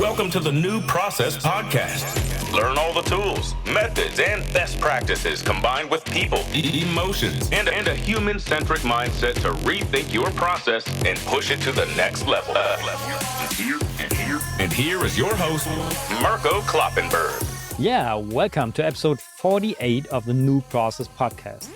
Welcome to the New Process Podcast. Learn all the tools, methods, and best practices combined with people, emotions, and a human-centric mindset to rethink your process and push it to the next level. And here is your host, Mirko Kloppenberg. Yeah, welcome to episode 48 of the New Process Podcast.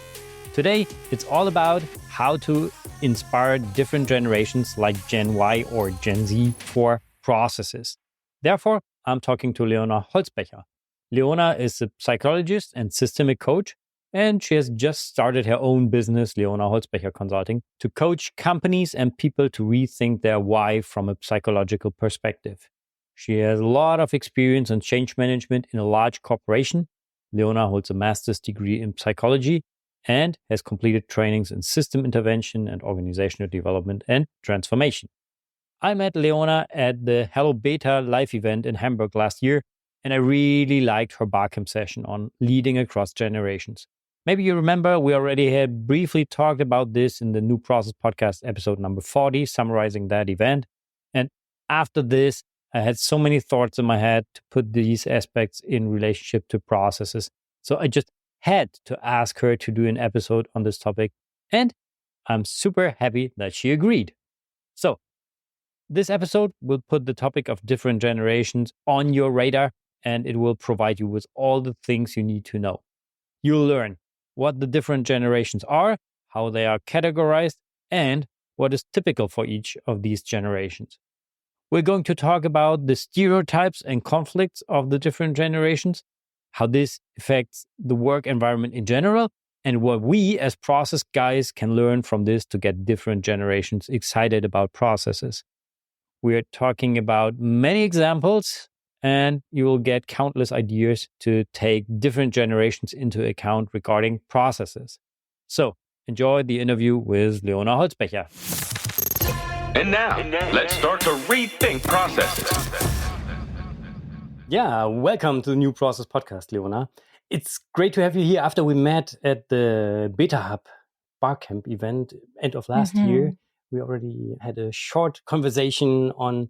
Today, it's all about how to inspire different generations like Gen Y or Gen Z for processes. Therefore, I'm talking to Leona Holzbecher. Leona is a psychologist and systemic coach, and she has just started her own business, Leona Holzbecher Consulting, to coach companies and people to rethink their why from a psychological perspective. She has a lot of experience in change management in a large corporation. Leona holds a master's degree in psychology and has completed trainings in system intervention and organizational development and transformation. I met Leona at the Hello Beta live event in Hamburg last year, and I really liked her barcamp session on leading across generations. Maybe you remember we already had briefly talked about this in the New Process Podcast episode number 40, summarizing that event. And after this, I had so many thoughts in my head to put these aspects in relationship to processes. So I just had to ask her to do an episode on this topic, and I'm super happy that she agreed. So this episode will put the topic of different generations on your radar, and it will provide you with all the things you need to know. You'll learn what the different generations are, how they are categorized, and what is typical for each of these generations. We're going to talk about the stereotypes and conflicts of the different generations, how this affects the work environment in general, and what we as process guys can learn from this to get different generations excited about processes. We're talking about many examples, and you will get countless ideas to take different generations into account regarding processes. So enjoy the interview with Leona Holzbecher. And now, let's start to rethink processes. Yeah, welcome to the New Process Podcast, Leona. It's great to have you here after we met at the Beta Hub Barcamp event end of last year. We already had a short conversation on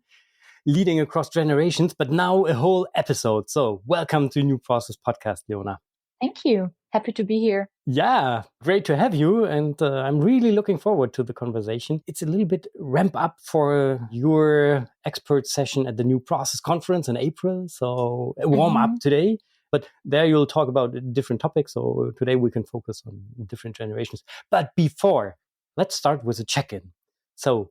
leading across generations, but now a whole episode. So welcome to New Process Podcast, Leona. Thank you. Happy to be here. Yeah, great to have you. And I'm really looking forward to the conversation. It's a little bit ramp up for your expert session at the New Process Conference in April. So a warm up today. But there you'll talk about different topics. So today we can focus on different generations. But before, let's start with a check-in. So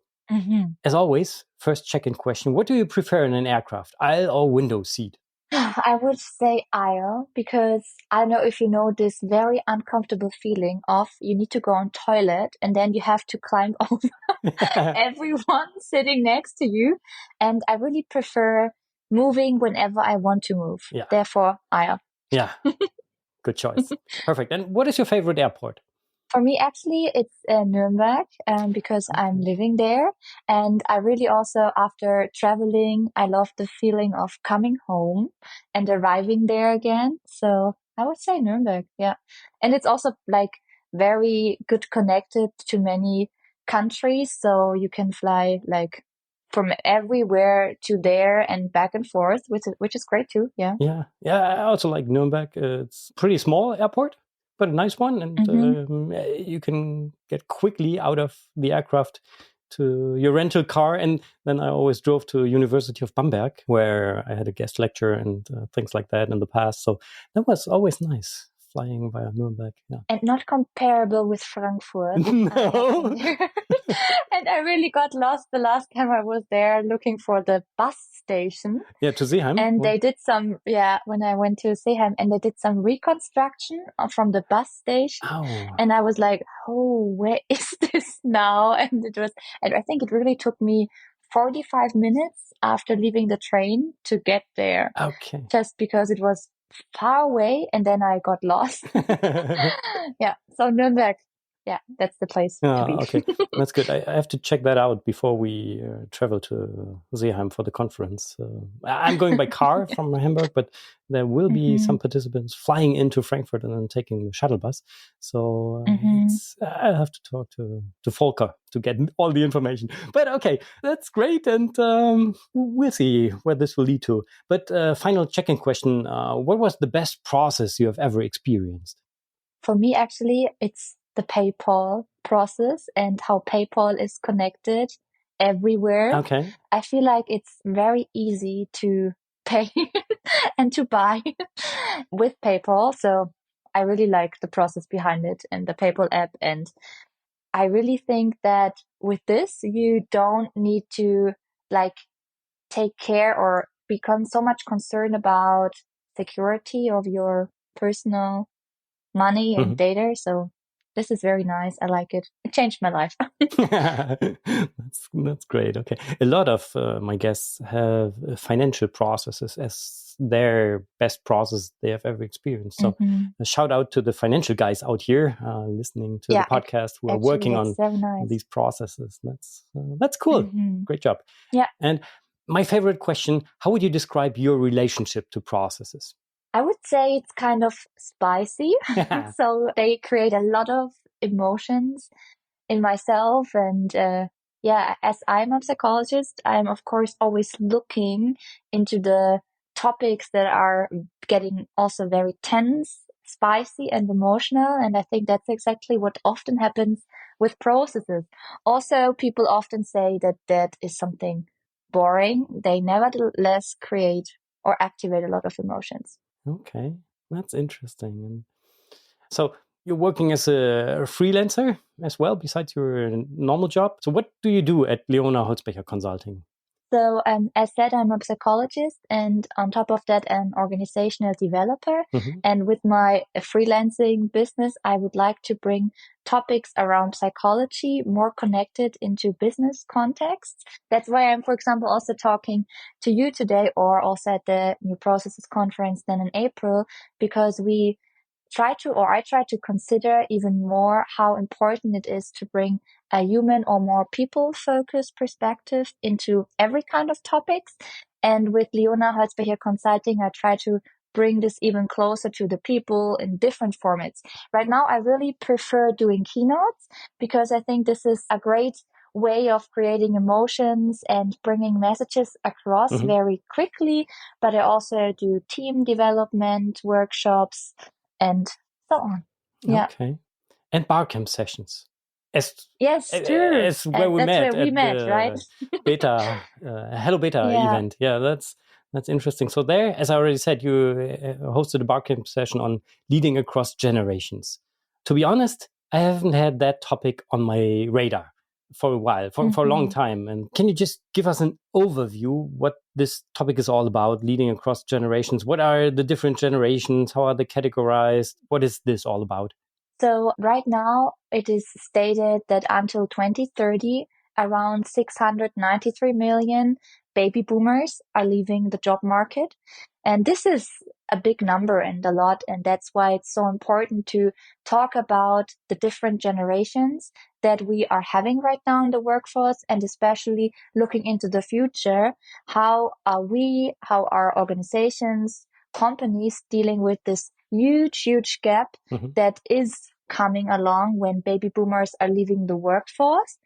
as always, first check-in question. What do you prefer in an aircraft, aisle or window seat? I would say aisle, because I don't know if you know this very uncomfortable feeling of you need to go on toilet and then you have to climb over everyone sitting next to you. And I really prefer moving whenever I want to move. Yeah. Therefore, aisle. Yeah, good choice. Perfect. And what is your favorite airport? For me, actually, it's Nuremberg, because I'm living there. And I really also, after traveling, I love the feeling of coming home and arriving there again. So I would say Nuremberg, yeah. And it's also like very good connected to many countries. So you can fly like from everywhere to there and back and forth, which is great too, yeah. Yeah, I also like Nuremberg. It's a pretty small airport, but a nice one. And you can get quickly out of the aircraft to your rental car. And then I always drove to University of Bamberg, where I had a guest lecture and things like that in the past. So that was always nice, flying via Nuremberg. Yeah. And not comparable with Frankfurt. No. And I really got lost the last time I was there looking for the bus station. Yeah, to Seeheim. And they did some, when I went to Seeheim, and they did some reconstruction from the bus station. Oh. And I was like, oh, where is this now? And I think it really took me 45 minutes after leaving the train to get there. Okay. Just because it was far away, and then I got lost. Yeah, so Nuremberg. yeah, that's the place to be. Okay, that's good. I have to check that out before we travel to Seeheim for the conference. I'm going by car from Hamburg, but there will be some participants flying into Frankfurt and then taking the shuttle bus. So I have to talk to Volker to get all the information. But okay, that's great, and we'll see where this will lead to. But final check-in question: what was the best process you have ever experienced? For me, actually, it's the PayPal process and how PayPal is connected everywhere. Okay. I feel like it's very easy to pay and to buy with PayPal. So I really like the process behind it and the PayPal app. And I really think that with this, you don't need to like take care or become so much concerned about security of your personal money and data. So this is very nice. I like it. It changed my life. That's great. Okay. A lot of my guests have financial processes as their best process they have ever experienced. So a shout out to the financial guys out here listening to the podcast who are working on these processes. That's cool. Great job. Yeah. And my favorite question, how would you describe your relationship to processes? I would say it's kind of spicy. So they create a lot of emotions in myself. And as I'm a psychologist, I'm of course always looking into the topics that are getting also very tense, spicy and emotional. And I think that's exactly what often happens with processes. Also, people often say that is something boring. They nevertheless create or activate a lot of emotions. Okay, that's interesting. And so you're working as a freelancer as well, besides your normal job. So what do you do at Leona Holzbecher Consulting? So as said, I'm a psychologist, and on top of that, an organizational developer. And with my freelancing business, I would like to bring topics around psychology more connected into business contexts. That's why I'm, for example, also talking to you today, or also at the New Processes conference then in April, because I try to consider even more how important it is to bring a human or more people-focused perspective into every kind of topics. And with Leona Holzbecher Consulting, I try to bring this even closer to the people in different formats. Right now, I really prefer doing keynotes because I think this is a great way of creating emotions and bringing messages across very quickly. But I also do team development workshops and so on. Yeah. Okay. And barcamp sessions. Yes, true. As where we that's met where we at met, the right? beta, Hello Beta event. Yeah, that's interesting. So there, as I already said, you hosted a barcamp session on leading across generations. To be honest, I haven't had that topic on my radar for a while, for a long time. And can you just give us an overview what this topic is all about, leading across generations? What are the different generations? How are they categorized? What is this all about? So right now it is stated that until 2030, around 693 million baby boomers are leaving the job market. And this is a big number and a lot. And that's why it's so important to talk about the different generations that we are having right now in the workforce, and especially looking into the future. How our organizations, companies dealing with this huge gap that is coming along when baby boomers are leaving the workforce.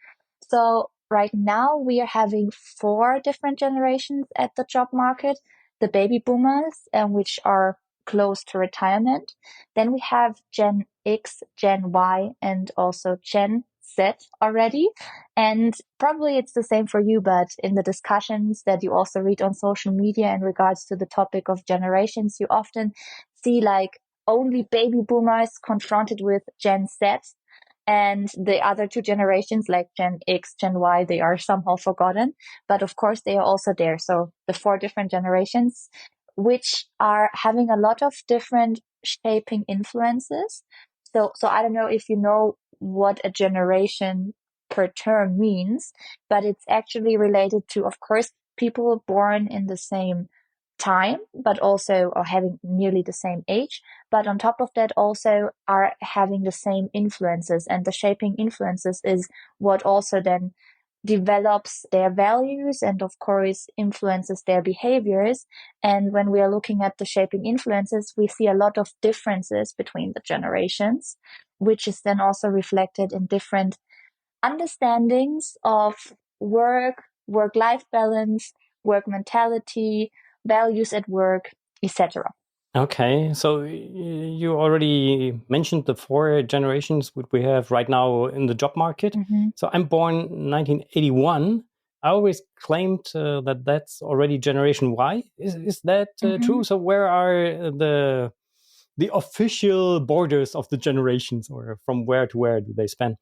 So right now we are having 4 different generations at the job market. The baby boomers, which are close to retirement. Then we have Gen X, Gen Y, and also Gen Z already. And probably it's the same for you, but in the discussions that you also read on social media in regards to the topic of generations, you often see like only baby boomers confronted with Gen Z, and the other 2 generations like Gen X, Gen Y, they are somehow forgotten. But of course, they are also there. So the 4 different generations, which are having a lot of different shaping influences. So I don't know if you know what a generation per term means, but it's actually related to, of course, people born in the same time, but also are having nearly the same age. But on top of that, also are having the same influences, and the shaping influences is what also then develops their values and of course influences their behaviors. And when we are looking at the shaping influences, we see a lot of differences between the generations, which is then also reflected in different understandings of work, work-life balance, work mentality, values at work, etc. Okay, so you already mentioned the 4 generations that we have right now in the job market. Mm-hmm. So I'm born 1981. I always claimed that that's already Generation Y. Is that true? So where are the official borders of the generations, or from where to where do they span?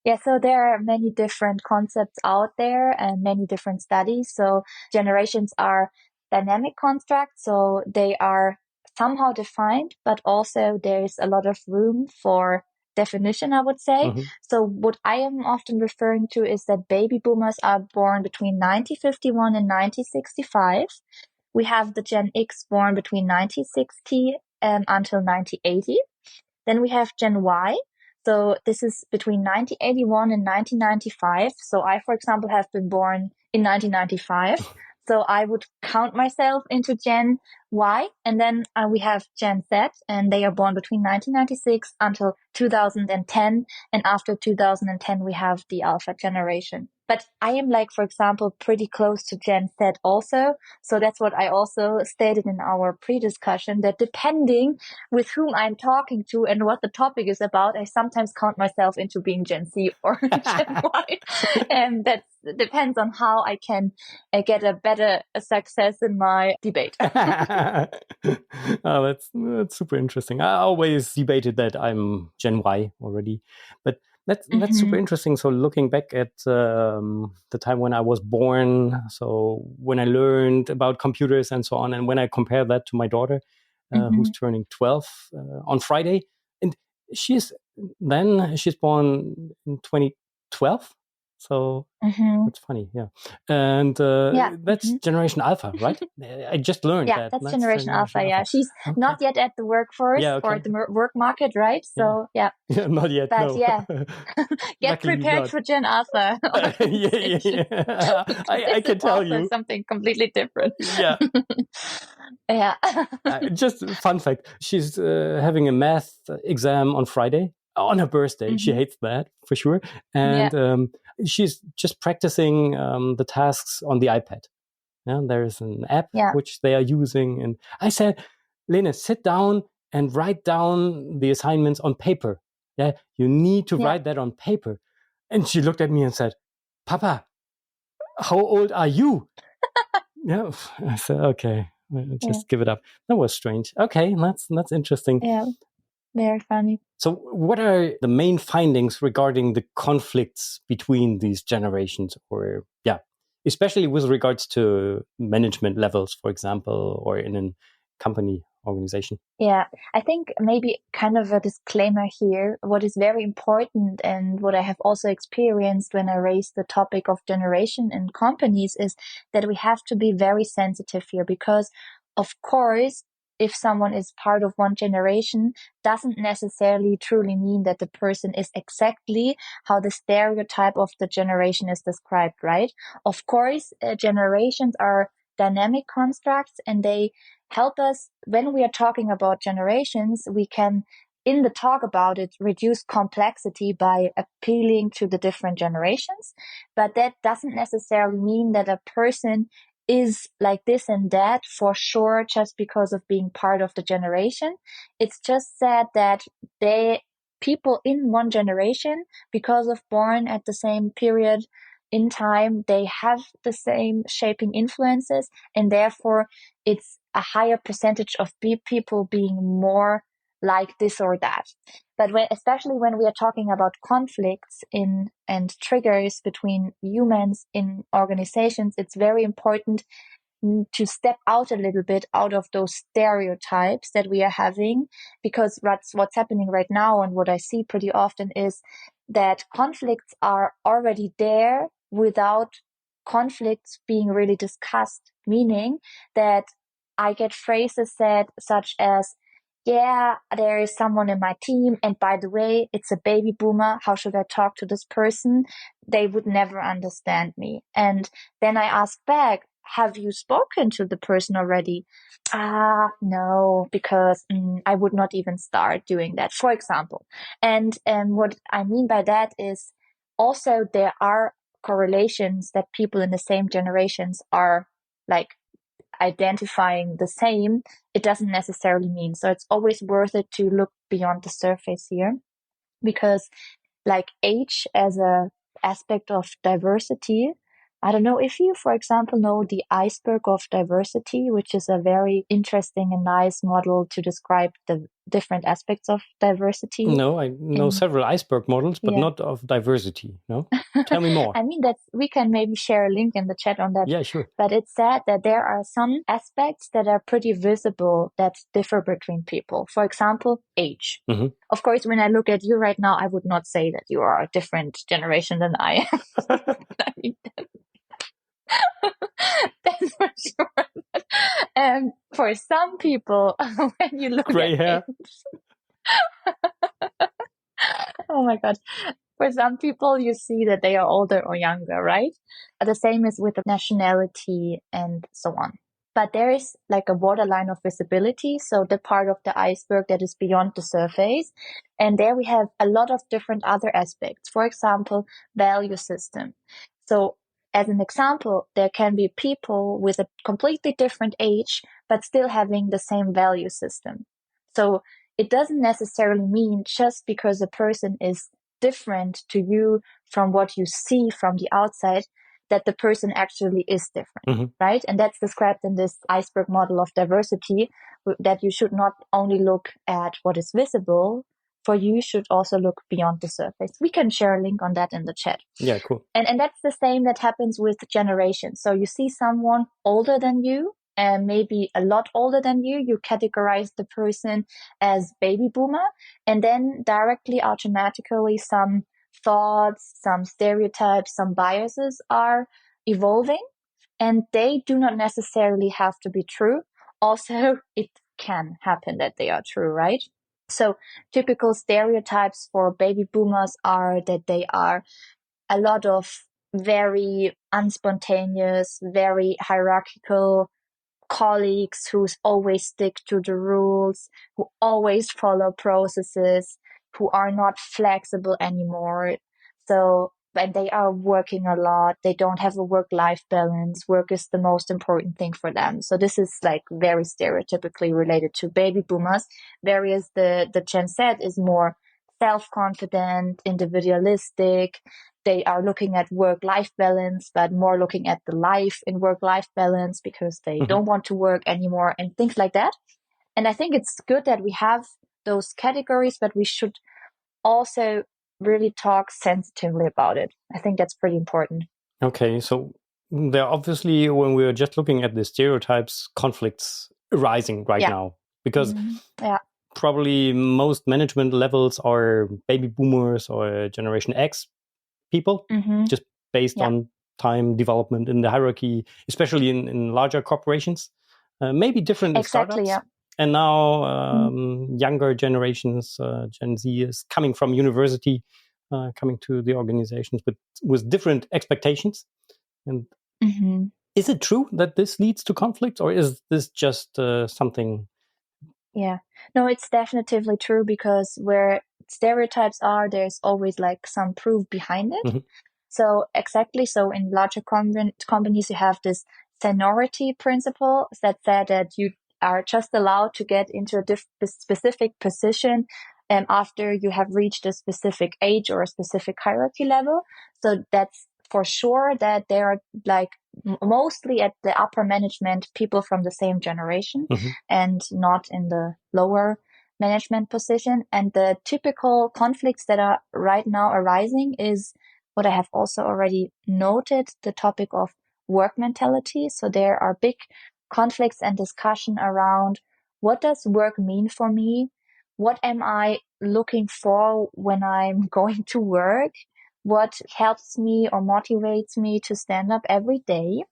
Yeah, so there are many different concepts out there and many different studies. So generations are dynamic constructs, so they are somehow defined, but also there is a lot of room for definition, I would say. Mm-hmm. So what I am often referring to is that baby boomers are born between 1951 and 1965. We have the Gen X born between 1960 until 1980. Then we have Gen Y. So this is between 1981 and 1995. So I, for example, have been born in 1995. So I would count myself into Gen Y. And then we have Gen Z, and they are born between 1996 until 2010. And after 2010, we have the Alpha generation. But I am like, for example, pretty close to Gen Z also. So that's what I also stated in our pre-discussion, that depending with whom I'm talking to and what the topic is about, I sometimes count myself into being Gen Z or Gen Y. And that depends on how I can get a better success in my debate. Oh, that's super interesting. I always debated that I'm Gen Y already, but that's super interesting. So looking back at the time when I was born, so when I learned about computers and so on, and when I compare that to my daughter, who's turning 12 on Friday, and she's born in 2012. So that's funny, yeah. And that's Generation Alpha, right? I just learned yeah, that's Generation Alpha. Yeah, she's not yet at the workforce or the work market, right? So yeah, not yet. But no. yeah, get prepared for Gen Alpha. I can tell you something completely different. Yeah. Yeah. Just fun fact: she's having a math exam on Friday on her birthday. She hates that for sure, and she's just practicing the tasks on the iPad. Yeah, there's an app which they are using, and I said, "Lena, sit down and write down the assignments on paper. Yeah, you need to write that on paper." And she looked at me and said, "Papa, how old are you?" Yeah, I said, "Okay, just give it up." That was strange. Okay, that's interesting. Yeah, very funny. So what are the main findings regarding the conflicts between these generations, or especially with regards to management levels, for example, or in a company organization? Yeah, I think maybe kind of a disclaimer here. What is very important and what I have also experienced when I raised the topic of generation in companies is that we have to be very sensitive here, because of course, if someone is part of one generation, doesn't necessarily truly mean that the person is exactly how the stereotype of the generation is described, right? Of course, generations are dynamic constructs, and they help us when we are talking about generations. We can, in the talk about it, reduce complexity by appealing to the different generations. But that doesn't necessarily mean that a person is like this and that for sure just because of being part of the generation. It's just said that people in one generation, because of born at the same period in time, they have the same shaping influences, and therefore it's a higher percentage of people being more like this or that. But especially when we are talking about conflicts and triggers between humans in organizations, it's very important to step out a little bit out of those stereotypes that we are having, because what's happening right now and what I see pretty often is that conflicts are already there without conflicts being really discussed, meaning that I get phrases said such as, yeah, there is someone in my team, and by the way, it's a baby boomer. How should I talk to this person? They would never understand me. And then I ask back, have you spoken to the person already? No, because I would not even start doing that, for example. And what I mean by that is also there are correlations that people in the same generations are like identifying the same. It doesn't necessarily mean. So it's always worth it to look beyond the surface here, because like age as a aspect of diversity. I don't know if you, for example, know the iceberg of diversity, which is a very interesting and nice model to describe the different aspects of diversity. No, I know several iceberg models, but not of diversity. No, tell me more. I mean, we can maybe share a link in the chat on that. Yeah, sure. But it's said that there are some aspects that are pretty visible that differ between people. For example, age. Mm-hmm. Of course, when I look at you right now, I would not say that you are a different generation than I am. I mean, that's for sure. And for some people, when you look gray at hair. Oh my God. For some people, you see that they are older or younger, right? The same is with the nationality and so on. But there is like a borderline of visibility. So the part of the iceberg that is beyond the surface. And there we have a lot of different other aspects. For example, value system. So as an example, there can be people with a completely different age, but still having the same value system. So it doesn't necessarily mean just because a person is different to you from what you see from the outside, that the person actually is different, right? And that's described in this iceberg model of diversity, that you should not only look at what is visible, for you should also look beyond the surface. We can share a link on that in the chat. Yeah, cool. And that's the same that happens with generations. So you see someone older than you, and maybe a lot older than you categorize the person as baby boomer, and then directly automatically some thoughts, some stereotypes, some biases are evolving, and they do not necessarily have to be true. Also, it can happen that they are true, right? So typical stereotypes for baby boomers are that they are a lot of very unspontaneous, very hierarchical colleagues who always stick to the rules, who always follow processes, who are not flexible anymore. So when they are working a lot, they don't have a work-life balance. Work is the most important thing for them. So this is like very stereotypically related to baby boomers, whereas the Gen Z is more self-confident, individualistic. They are looking at work-life balance, but more looking at the life in work-life balance because they don't want to work anymore and things like that. And I think it's good that we have those categories, but we should also really talk sensitively about it. I think that's pretty important. Okay, so there are obviously, when we're just looking at the stereotypes, conflicts arising right now, because probably most management levels are baby boomers or Generation X people, just based on time development in the hierarchy, especially in larger corporations, maybe different in startups. And now younger generations, Gen Z, is coming from university, coming to the organizations, but with different expectations. And is it true that this leads to conflicts, or is this just something? Yeah, no, it's definitely true, because where stereotypes are, there's always like some proof behind it. So exactly. So in larger companies, you have this seniority principle that said that you are just allowed to get into a specific position after you have reached a specific age or a specific hierarchy level. So that's for sure that they are like mostly at the upper management people from the same generation and not in the lower management position. And the typical conflicts that are right now arising is what I have also already noted, the topic of work mentality. So there are big conflicts and discussion around, what does work mean for me? What am I looking for when I'm going to work? What helps me or motivates me to stand up every day?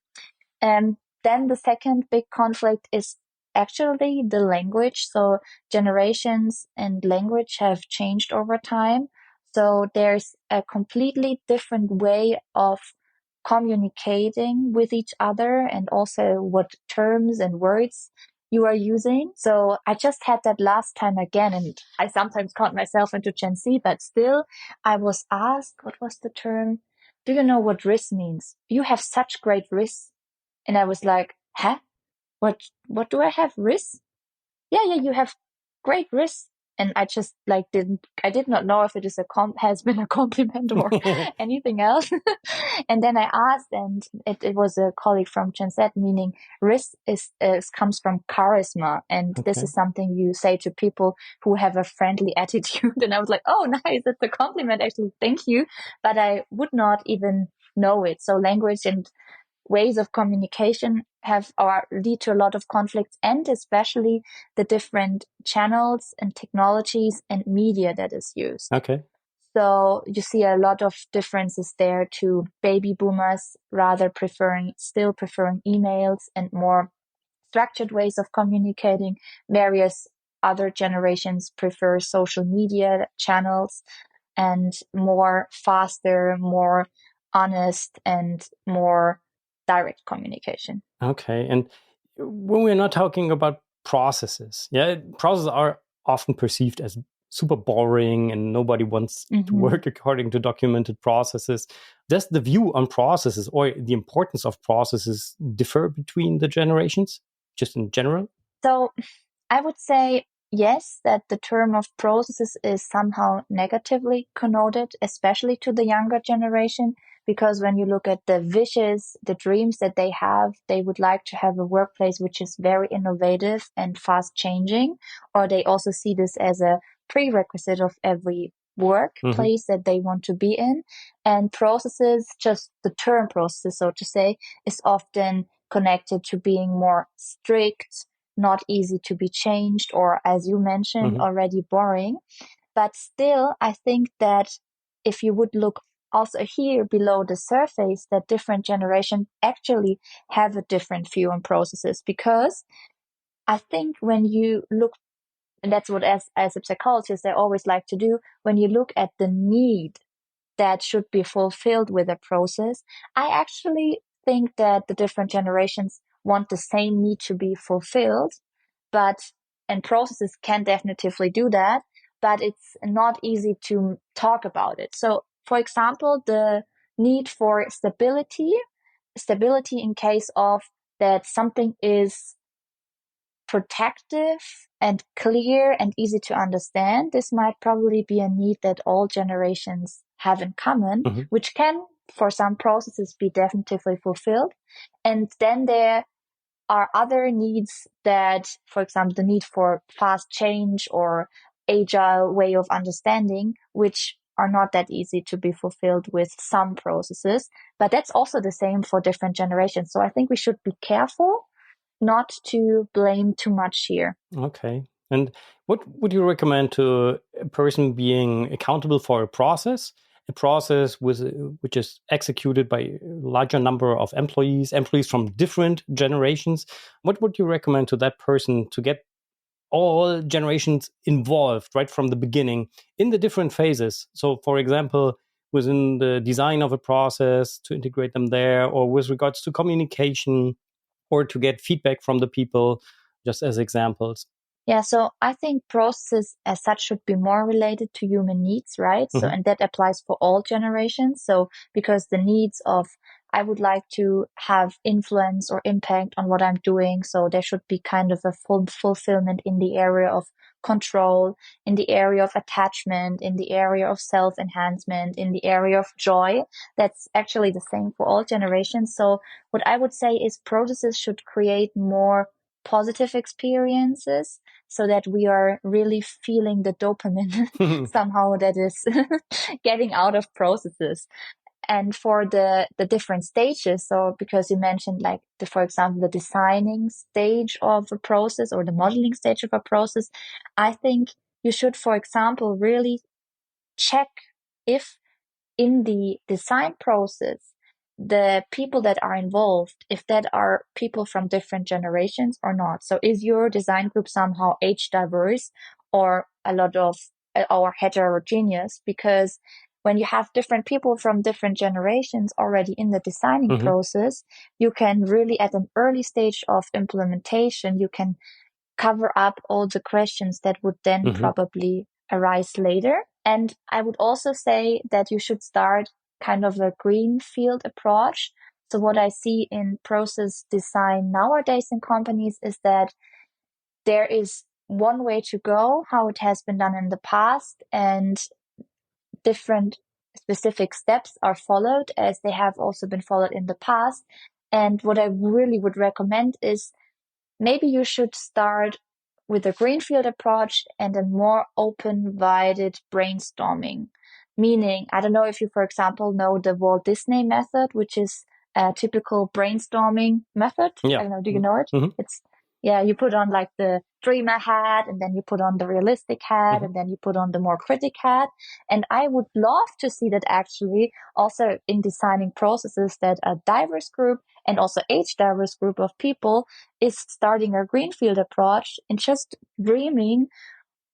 And then the second big conflict is actually the language. So generations and language have changed over time. So there's a completely different way of communicating with each other, and also what terms and words you are using. So I just had that last time again, and I sometimes count myself into Gen Z, but still I was asked, what was the term? Do you know what risk means? You have such great risk. And I was like, huh? What do I have? Risk? Yeah, you have great wrists. And I just like I did not know if it is has been a compliment or anything else. And then I asked, and it was a colleague from Gen Z, meaning wrist comes from charisma. And this is something you say to people who have a friendly attitude. And I was like, oh, nice. That's a compliment. Actually, thank you. But I would not even know it. So language and ways of communication have or lead to a lot of conflicts, and especially the different channels and technologies and media that is used. Okay. So you see a lot of differences there to baby boomers still preferring emails and more structured ways of communicating. Various other generations prefer social media channels and more faster, more honest, and more direct communication. Okay. And when we're not talking about processes, processes are often perceived as super boring and nobody wants to work according to documented processes. Does the view on processes or the importance of processes differ between the generations, just in general? So I would say yes, that the term of processes is somehow negatively connoted, especially to the younger generation, because when you look at the wishes, the dreams that they would like to have a workplace which is very innovative and fast changing, or they also see this as a prerequisite of every workplace that they want to be in. And processes, just the term processes, so to say, is often connected to being more strict, not easy to be changed, or as you mentioned already, boring. But still, I think that if you would look also here below the surface, that different generations actually have a different view on processes, because I think when you look, and that's what as a psychologist I always like to do, when you look at the need that should be fulfilled with a process, I actually think that the different generations want the same need to be fulfilled, and processes can definitively do that, but it's not easy to talk about it. So, for example, the need for stability in case of that something is protective and clear and easy to understand. This might probably be a need that all generations have in common, which can, for some processes, be definitively fulfilled. And then there are other needs that, for example, the need for fast change or agile way of understanding, which are not that easy to be fulfilled with some processes. But that's also the same for different generations. So I think we should be careful not to blame too much here. Okay. And what would you recommend to a person being accountable for a process which is executed by a larger number of employees from different generations? What would you recommend to that person to get all generations involved right from the beginning in the different phases? So, for example, within the design of a process, to integrate them there, or with regards to communication, or to get feedback from the people, just as examples. Yeah, so I think processes as such should be more related to human needs, right? So, and that applies for all generations. So, because the needs of, I would like to have influence or impact on what I'm doing. So there should be kind of a full fulfillment in the area of control, in the area of attachment, in the area of self-enhancement, in the area of joy. That's actually the same for all generations. So what I would say is processes should create more positive experiences, so that we are really feeling the dopamine somehow that is getting out of processes. And for the different stages, so because you mentioned like for example, the designing stage of a process or the modeling stage of a process, I think you should, for example, really check if in the design process the people that are involved, if that are people from different generations or not. So is your design group somehow age diverse or a lot of or heterogeneous? Because when you have different people from different generations already in the designing process, you can really at an early stage of implementation, you can cover up all the questions that would then probably arise later. And I would also say that you should start kind of a greenfield approach. So what I see in process design nowadays in companies is that there is one way to go, how it has been done in the past, and different specific steps are followed as they have also been followed in the past. And what I really would recommend is maybe you should start with a greenfield approach and a more open-minded brainstorming. Meaning, I don't know if you, for example, know the Walt Disney method, which is a typical brainstorming method. Yeah. I don't know, do you know it? It's, you put on like the dreamer hat, and then you put on the realistic hat, and then you put on the more critic hat. And I would love to see that actually also in designing processes that a diverse group and also age diverse group of people is starting a greenfield approach and just dreaming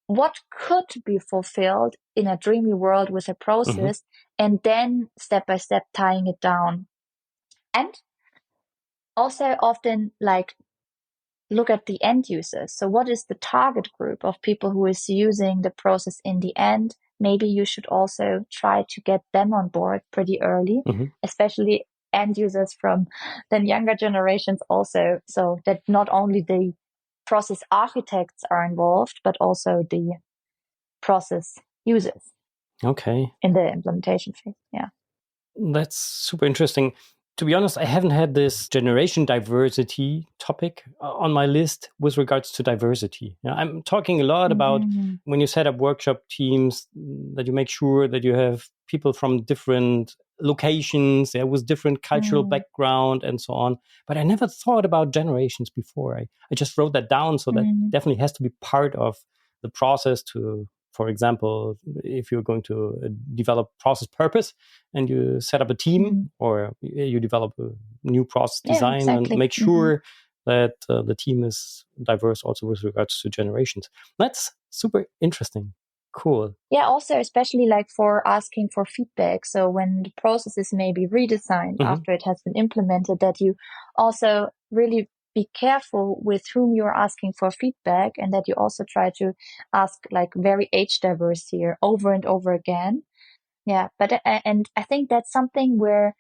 what could be fulfilled in a dreamy world with a process, and then step by step tying it down. And also often like look at the end users. So what is the target group of people who is using the process in the end? Maybe you should also try to get them on board pretty early, especially end users from the younger generations also, so that not only the process architects are involved, but also the process users. Okay. In the implementation phase. Yeah. That's super interesting. To be honest, I haven't had this generation diversity topic on my list with regards to diversity. I'm talking a lot about when you set up workshop teams that you make sure that you have people from different locations, with different cultural background and so on. But I never thought about generations before. I just wrote that down. So that definitely has to be part of the process to, for example, if you're going to develop process purpose and you set up a team or you develop a new process design and make sure that the team is diverse also with regards to generations. That's super interesting. Cool. Yeah, also especially like for asking for feedback. So when the process is maybe redesigned after it has been implemented, that you also really be careful with whom you're asking for feedback, and that you also try to ask like very age diverse here over and over again. Yeah, but and I think that's something where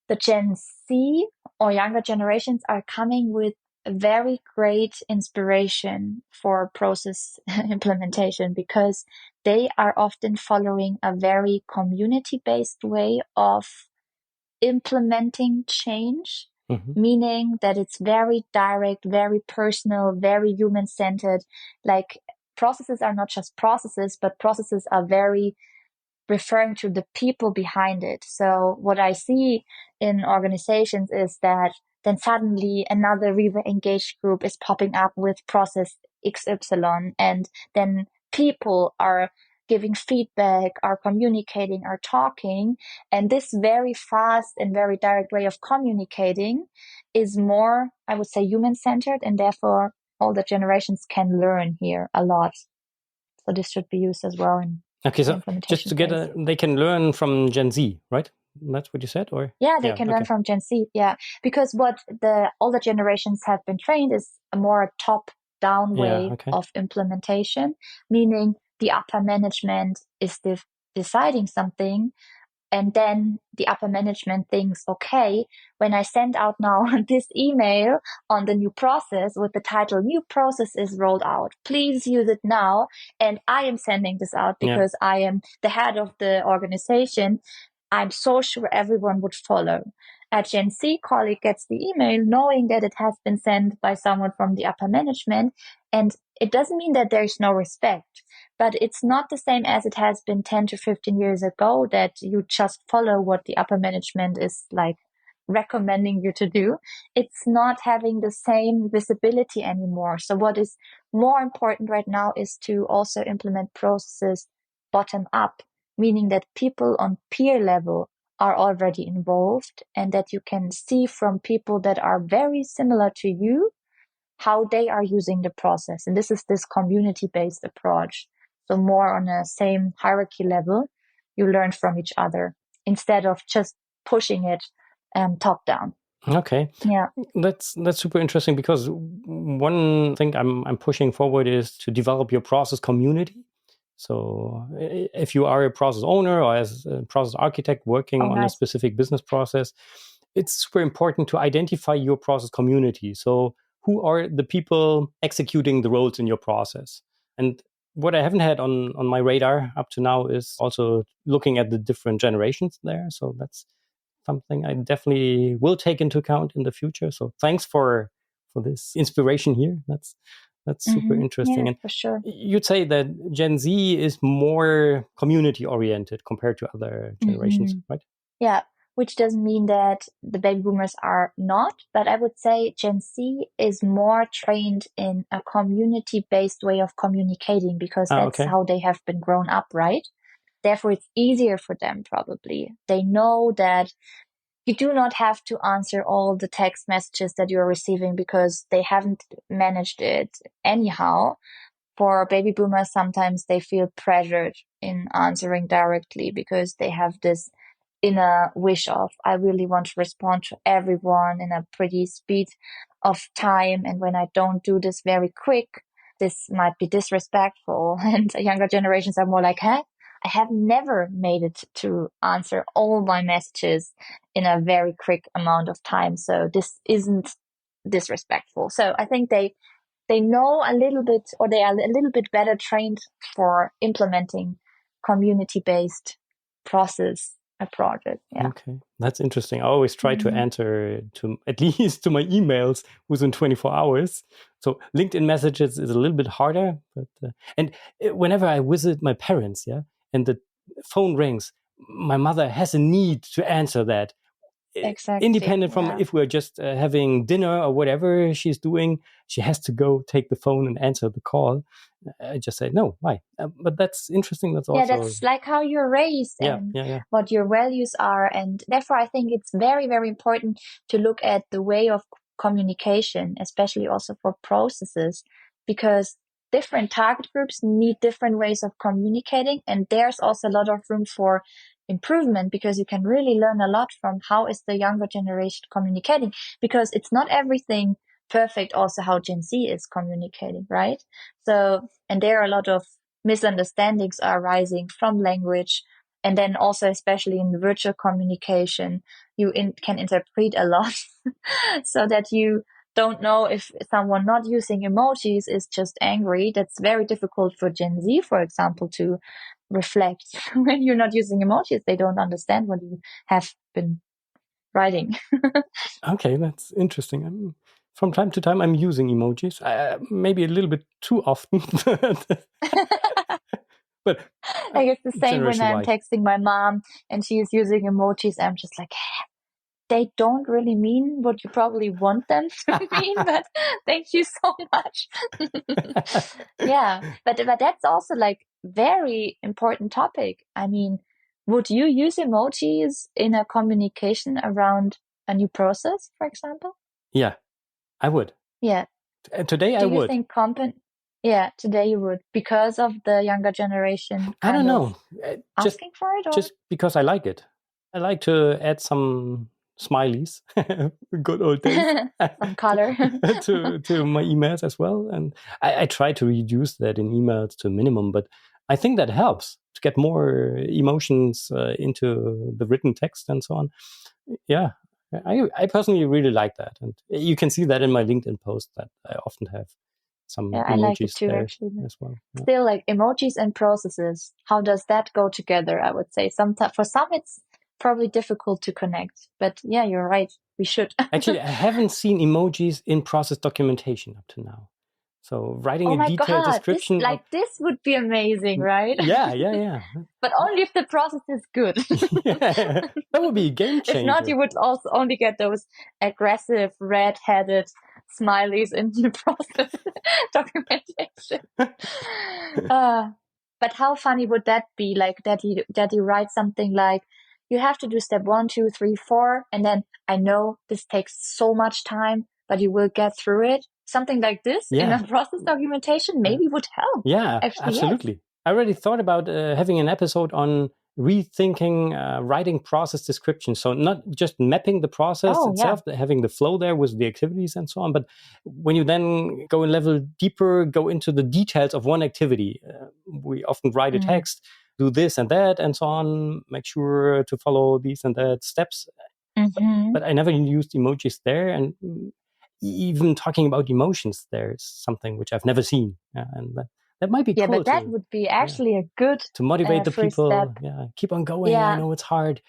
the Gen Z or younger generations are coming with a very great inspiration for process implementation, because they are often following a very community-based way of implementing change, meaning that it's very direct, very personal, very human-centered. Like processes are not just processes, but processes are very referring to the people behind it. So what I see in organizations is that then suddenly another Riva engaged group is popping up with process XY, and then people are giving feedback, are communicating, are talking. And this very fast and very direct way of communicating is more, I would say, human-centered, and therefore all the generations can learn here a lot. So this should be used as well in so just to get they can learn from Gen Z, right? That's what you said, or they can learn from Gen Z. Yeah, because what all the generations have been trained is a more top-down way of implementation, meaning the upper management is deciding something, and then the upper management thinks, okay, when I send out now this email on the new process with the title, new process is rolled out, please use it now. And I am sending this out because I am the head of the organization. I'm so sure everyone would follow. A Gen Z colleague gets the email knowing that it has been sent by someone from the upper management. And it doesn't mean that there's no respect, but it's not the same as it has been 10 to 15 years ago, that you just follow what the upper management is like recommending you to do. It's not having the same visibility anymore. So what is more important right now is to also implement processes bottom up, meaning that people on peer level are already involved and that you can see from people that are very similar to you how they are using the process. And this is this community-based approach. So more on a same hierarchy level, you learn from each other instead of just pushing it top down. Okay. Yeah. That's super interesting, because one thing I'm pushing forward is to develop your process community. So if you are a process owner or as a process architect working on a specific business process, it's super important to identify your process community. So who are the people executing the roles in your process? And what I haven't had on my radar up to now is also looking at the different generations there. So that's something I definitely will take into account in the future. So thanks for this inspiration here. That's super interesting. Yeah, and for sure. You'd say that Gen Z is more community oriented compared to other generations, right? Yeah, which doesn't mean that the baby boomers are not, but I would say Gen Z is more trained in a community-based way of communicating because that's how they have been grown up, right? Therefore, it's easier for them, probably. They know that you do not have to answer all the text messages that you're receiving because they haven't managed it anyhow. For baby boomers, sometimes they feel pressured in answering directly because they have this inner wish of, I really want to respond to everyone in a pretty speed of time. And when I don't do this very quick, this might be disrespectful. And younger generations are more like, I have never made it to answer all my messages in a very quick amount of time. So this isn't disrespectful. So I think they know a little bit, or they are a little bit better trained for implementing community-based process approaches. Yeah. Okay, that's interesting. I always try to answer to at least to my emails within 24 hours. So LinkedIn messages is a little bit harder, but and whenever I visit my parents, and the phone rings, my mother has a need to answer that. Exactly. Independent from if we're just having dinner or whatever she's doing, she has to go take the phone and answer the call. I just say, no, why? But that's interesting. That's also... Yeah, that's like how you're raised and what your values are. And therefore, I think it's very, very important to look at the way of communication, especially also for processes, because different target groups need different ways of communicating. And there's also a lot of room for improvement because you can really learn a lot from how is the younger generation communicating, because it's not everything perfect also how Gen Z is communicating, right? So, and there are a lot of misunderstandings are arising from language. And then also, especially in virtual communication, you can interpret a lot so that you don't know if someone not using emojis is just angry. That's very difficult for Gen Z, for example, to reflect. When you're not using emojis, they don't understand what you have been writing. Okay, that's interesting. From time to time, I'm using emojis, maybe a little bit too often. But I guess the same when I'm texting my mom and she is using emojis. I'm just like, they don't really mean what you probably want them to mean, but thank you so much. Yeah, but that's also like very important topic. I mean, would you use emojis in a communication around a new process, for example? Yeah, I would. Yeah. Today I would. Do you think Yeah, today you would, because of the younger generation. I don't know. Asking for it, or? Just because I like it. I like to add some smileys, good old days, some color to my emails as well. And I try to reduce that in emails to a minimum, but I think that helps to get more emotions into the written text and so on. Yeah, I personally really like that. And you can see that in my LinkedIn post that I often have some emojis I like it too, there actually. as well. Yeah. Still, like emojis and processes, how does that go together? I would say for some it's probably difficult to connect, but yeah, you're right. We should. Actually, I haven't seen emojis in process documentation up to now. So writing a detailed description. This would be amazing, right? Yeah. But only if the process is good. Yeah, that would be a game changer. If not, you would also only get those aggressive, red-headed smileys in the process documentation. But how funny would that be? Like that you write something like, you have to do step 1, 2, 3, 4. And then I know this takes so much time, but you will get through it. Something like this in a process documentation maybe would help. Yeah, Actually, absolutely. yes. I already thought about having an episode on rethinking writing process descriptions. So not just mapping the process itself, having the flow there with the activities and so on, but when you then go a level deeper, go into the details of one activity, we often write a text, do this and that and so on, make sure to follow these and that steps. But I never used emojis there. And even talking about emotions, there's something which I've never seen. And that might be cool. But that would be actually a good to motivate the people. step. Keep on going. I know it's hard,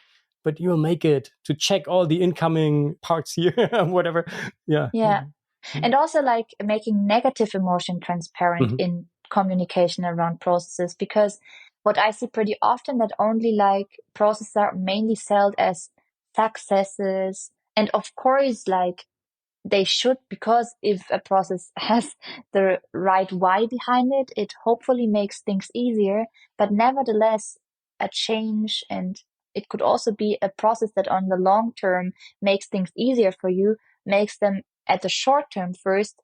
but you'll make it. To check all the incoming parts here, whatever. And also like making negative emotion transparent in communication around processes, because what I see pretty often that only like processes are mainly sold as successes, and of course like they should, because if a process has the right why behind it, it hopefully makes things easier. But nevertheless, a change, and it could also be a process that on the long term makes things easier for you, makes them at the short term first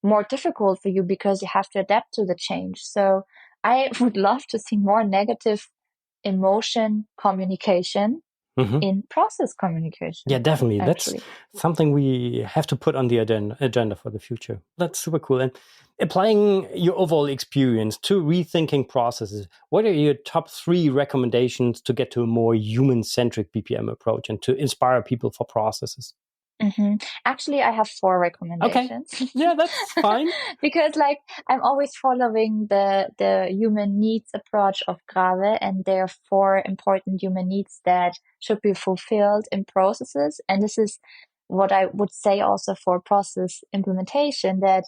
more difficult for you because you have to adapt to the change. So I would love to see more negative emotion communication in process communication. Yeah, definitely. Actually, that's something we have to put on the agenda for the future. That's super cool. And applying your overall experience to rethinking processes, what are your top 3 recommendations to get to a more human-centric BPM approach and to inspire people for processes? Actually, I have 4 recommendations. Okay. Yeah, that's fine. Because like I'm always following the human needs approach of Grave, and there are 4 important human needs that should be fulfilled in processes. And this is what I would say also for process implementation, that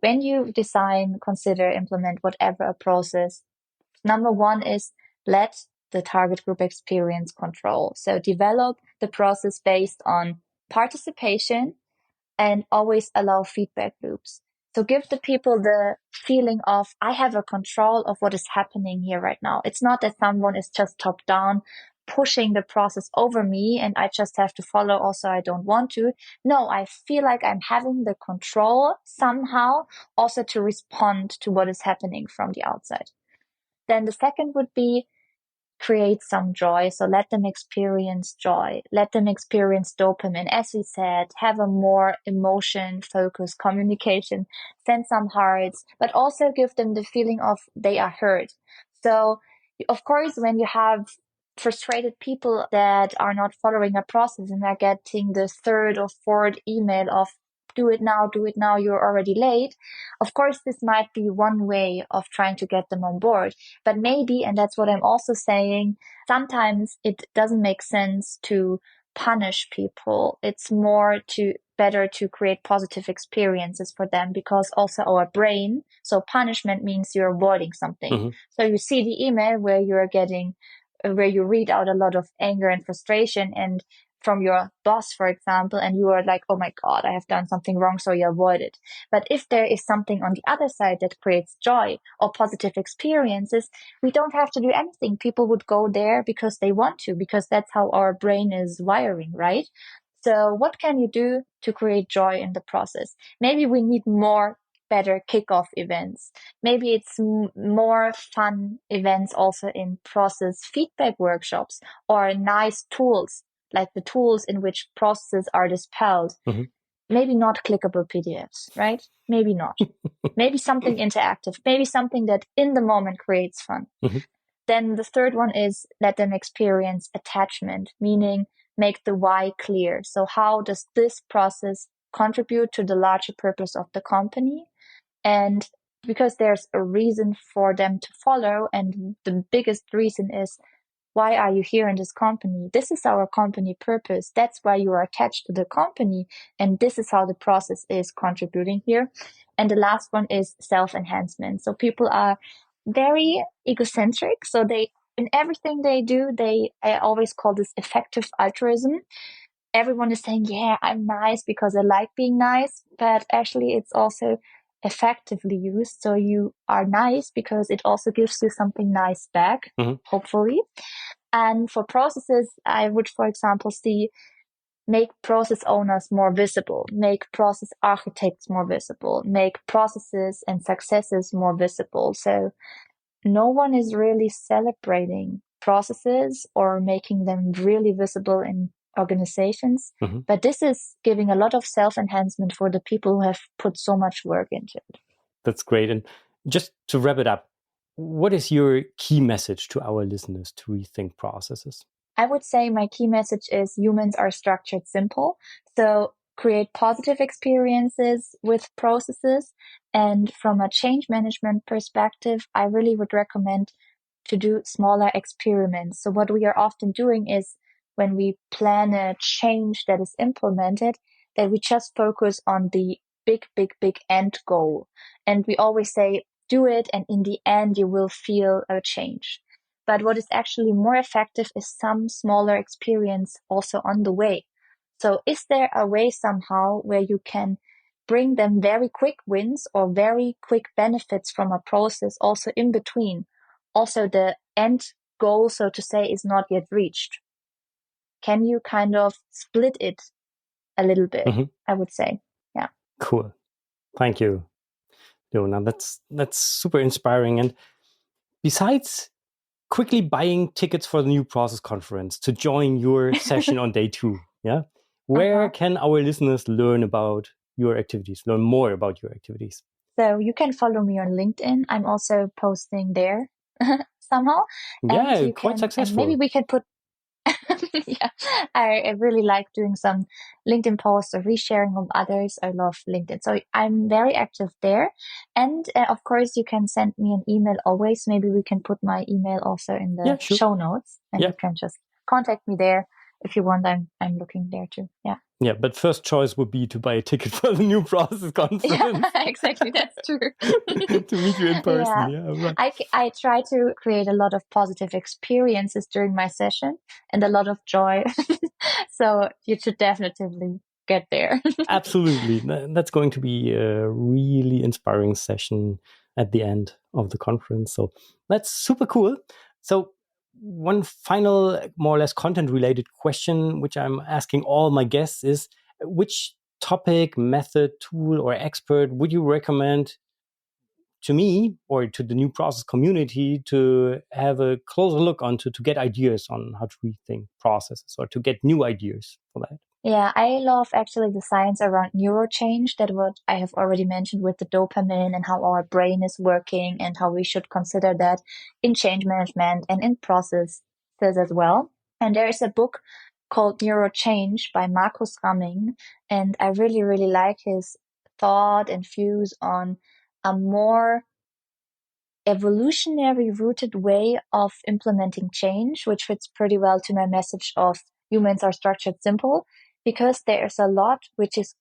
when you design, consider, implement whatever a process, number 1 is let the target group experience control. So develop the process based on participation and always allow feedback loops. So give the people the feeling of, I have a control of what is happening here right now. It's not that someone is just top down pushing the process over me and I just have to follow. Also, I don't want to. No, I feel like I'm having the control somehow also to respond to what is happening from the outside. Then the second would be create some joy. So let them experience joy. Let them experience dopamine. As we said, have a more emotion-focused communication. Send some hearts, but also give them the feeling of they are heard. So, of course, when you have frustrated people that are not following a process and are getting the 3rd or 4th email of do it now, you're already late. Of course, this might be one way of trying to get them on board. But maybe, and that's what I'm also saying, sometimes it doesn't make sense to punish people. It's better to create positive experiences for them, because also our brain, so punishment means you're avoiding something. So you see the email where you read out a lot of anger and frustration and from your boss, for example, and you are like, oh my God, I have done something wrong, so you avoid it. But if there is something on the other side that creates joy or positive experiences, we don't have to do anything. People would go there because they want to, because that's how our brain is wiring, right? So what can you do to create joy in the process? Maybe we need better kickoff events. Maybe it's more fun events also in process feedback workshops, or nice tools, like the tools in which processes are dispelled. Maybe not clickable PDFs, right? Maybe not. Maybe something interactive, maybe something that in the moment creates fun. Then the 3rd one is let them experience attachment, meaning make the why clear. So how does this process contribute to the larger purpose of the company? And because there's a reason for them to follow, and the biggest reason is, why are you here in this company? This is our company purpose. That's why you are attached to the company. And this is how the process is contributing here. And the last one is self-enhancement. So people are very egocentric. So in everything they do, I always call this effective altruism. Everyone is saying, yeah, I'm nice because I like being nice. But actually, it's also effectively used. So you are nice because it also gives you something nice back, hopefully. And for processes, I would, for example, see make process owners more visible, make process architects more visible, make processes and successes more visible. So no one is really celebrating processes or making them really visible in organizations. Mm-hmm. But this is giving a lot of self-enhancement for the people who have put so much work into it. That's great. And just to wrap it up, what is your key message to our listeners to rethink processes? I would say my key message is humans are structured simple. So create positive experiences with processes. And from a change management perspective, I really would recommend to do smaller experiments. So what we are often doing is when we plan a change that is implemented, that we just focus on the big end goal. And we always say, do it. And in the end, you will feel a change. But what is actually more effective is some smaller experience also on the way. So is there a way somehow where you can bring them very quick wins or very quick benefits from a process also in between? Also, the end goal, so to say, is not yet reached. Can you kind of split it a little bit? Mm-hmm. I would say. Yeah. Cool. Thank you, Leona. That's super inspiring. And besides quickly buying tickets for the new process conference to join your session on day 2, where can our listeners learn about your activities, learn more about your activities? So you can follow me on LinkedIn. I'm also posting there somehow. Yeah, and you quite can, successful. And maybe we can put yeah, I really like doing some LinkedIn posts or resharing of others. I love LinkedIn. So I'm very active there. And of course, you can send me an email always. Maybe we can put my email also in the show notes, and you can just contact me there if you want. I'm looking there too. Yeah. Yeah, but first choice would be to buy a ticket for the new process conference. Yeah, exactly. That's true. To meet you in person. Yeah, right. I try to create a lot of positive experiences during my session and a lot of joy. So you should definitely get there. Absolutely. That's going to be a really inspiring session at the end of the conference. So that's super cool. So one final, more or less content-related question, which I'm asking all my guests is, which topic, method, tool, or expert would you recommend to me or to the new process community to have a closer look onto, to get ideas on how to rethink processes or to get new ideas for that? Yeah, I love actually the science around neurochange, that what I have already mentioned with the dopamine and how our brain is working and how we should consider that in change management and in processes as well. And there is a book called Neurochange by Markus Ramming. And I really, really like his thought and views on a more evolutionary rooted way of implementing change, which fits pretty well to my message of humans are structured simple, because there's a lot which is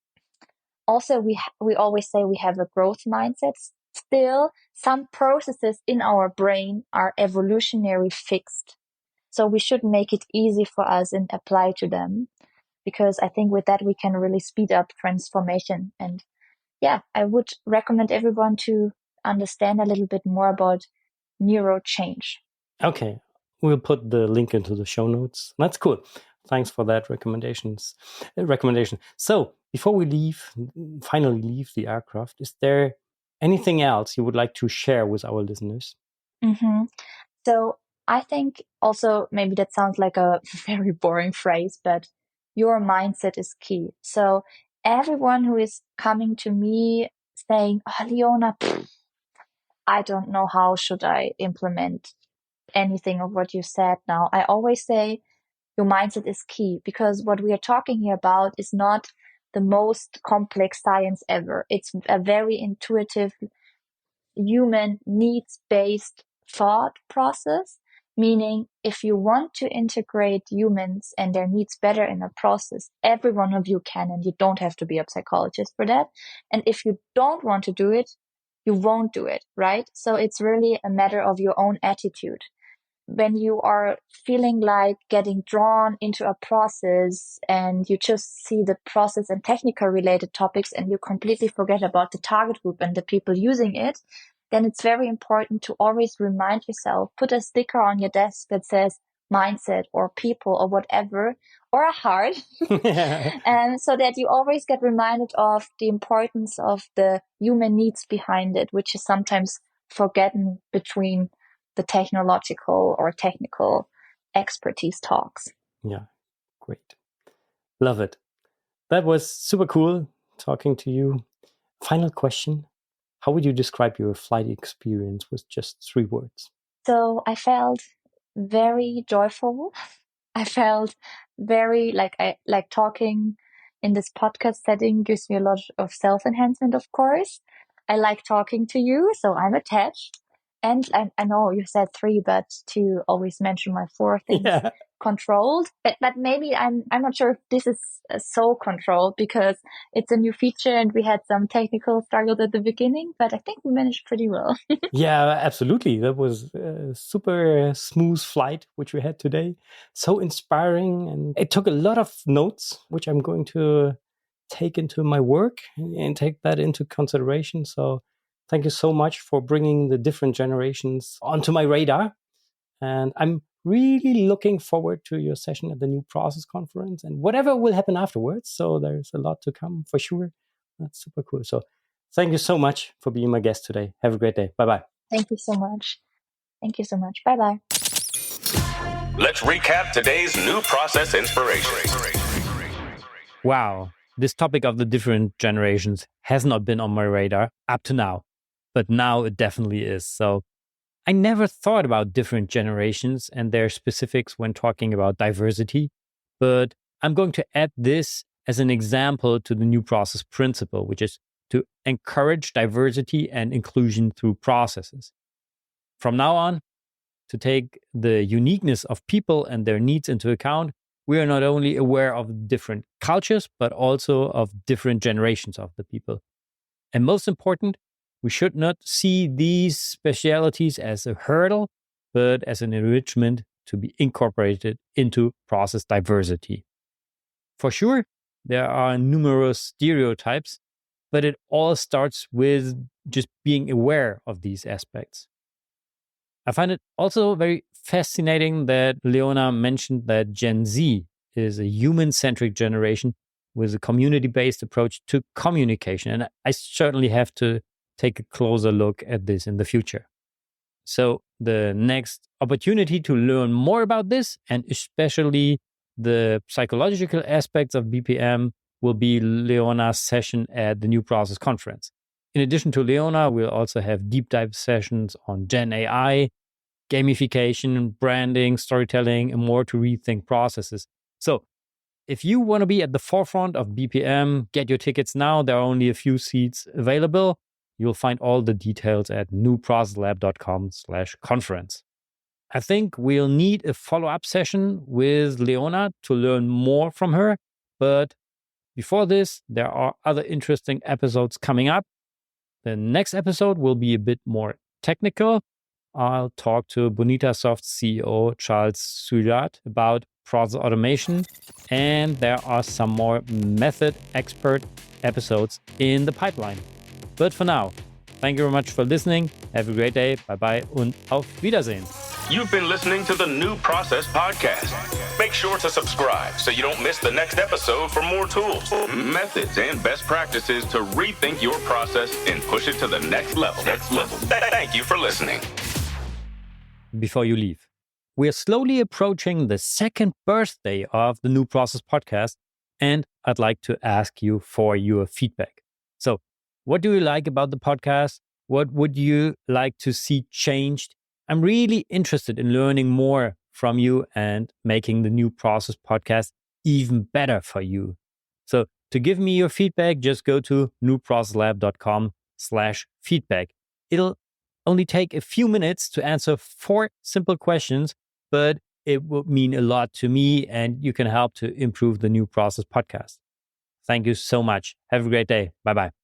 also, we always say we have a growth mindset. Still, some processes in our brain are evolutionary fixed. So we should make it easy for us and apply to them, because I think with that we can really speed up transformation. And yeah, I would recommend everyone to understand a little bit more about neurochange. Okay, we'll put the link into the show notes. That's cool. Thanks for that recommendation. So before we finally leave the aircraft, is there anything else you would like to share with our listeners? Mm-hmm. So I think also, maybe that sounds like a very boring phrase, but your mindset is key. So everyone who is coming to me saying, "Oh, Leona, I don't know how should I implement anything of what you said now," I always say your mindset is key, because what we are talking here about is not the most complex science ever. It's a very intuitive, human needs-based thought process, meaning if you want to integrate humans and their needs better in a process, every one of you can, and you don't have to be a psychologist for that. And if you don't want to do it, you won't do it, right? So it's really a matter of your own attitude. When you are feeling like getting drawn into a process and you just see the process and technical related topics and you completely forget about the target group and the people using it, then it's very important to always remind yourself, put a sticker on your desk that says, mindset or people or whatever, or a heart. And so that you always get reminded of the importance of the human needs behind it, which is sometimes forgotten between the technological or technical expertise talks. Yeah, great. Love it. That was super cool talking to you. Final question. How would you describe your flight experience with just 3 words? So I felt very joyful. I felt very I like talking in this podcast setting gives me a lot of self-enhancement, of course. I like talking to you, so I'm attached. And I know you said 3, but to always mention my 4 things. Yeah. Controlled, but maybe I'm not sure if this is so controlled because it's a new feature and we had some technical struggles at the beginning, but I think we managed pretty well. Yeah, absolutely. That was a super smooth flight, which we had today. So inspiring. And it took a lot of notes, which I'm going to take into my work and take that into consideration. So thank you so much for bringing the different generations onto my radar. And I'm really looking forward to your session at the New Process Conference and whatever will happen afterwards. So there's a lot to come for sure. That's super cool. So thank you so much for being my guest today. Have a great day. Bye-bye. Thank you so much. Thank you so much. Bye-bye. Let's recap today's New Process inspiration. Wow. This topic of the different generations has not been on my radar up to now, but now it definitely is. So I never thought about different generations and their specifics when talking about diversity, but I'm going to add this as an example to the New Process principle, which is to encourage diversity and inclusion through processes. From now on, to take the uniqueness of people and their needs into account, we are not only aware of different cultures, but also of different generations of the people. And most important, we should not see these specialities as a hurdle, but as an enrichment to be incorporated into process diversity. For sure, there are numerous stereotypes, but it all starts with just being aware of these aspects. I find it also very fascinating that Leona mentioned that Gen Z is a human-centric generation with a community-based approach to communication. And I certainly have to take a closer look at this in the future. So the next opportunity to learn more about this, and especially the psychological aspects of BPM, will be Leona's session at the New Process Conference. In addition to Leona, we'll also have deep dive sessions on Gen AI, gamification, branding, storytelling, and more to rethink processes. So if you want to be at the forefront of BPM, get your tickets now. There are only a few seats available. You'll find all the details at newprocesslab.com/conference. I think we'll need a follow-up session with Leona to learn more from her. But before this, there are other interesting episodes coming up. The next episode will be a bit more technical. I'll talk to BonitaSoft's CEO, Charles Souillat, about process automation. And there are some more method expert episodes in the pipeline. But for now, thank you very much for listening. Have a great day. Bye-bye und auf Wiedersehen. You've been listening to the New Process Podcast. Make sure to subscribe so you don't miss the next episode for more tools, methods, and best practices to rethink your process and push it to the next level. Thank you for listening. Before you leave, we are slowly approaching the 2nd birthday of the New Process Podcast, and I'd like to ask you for your feedback. So, what do you like about the podcast? What would you like to see changed? I'm really interested in learning more from you and making the New Process Podcast even better for you. So to give me your feedback, just go to newprocesslab.com/feedback. It'll only take a few minutes to answer 4 simple questions, but it will mean a lot to me and you can help to improve the New Process Podcast. Thank you so much. Have a great day. Bye-bye.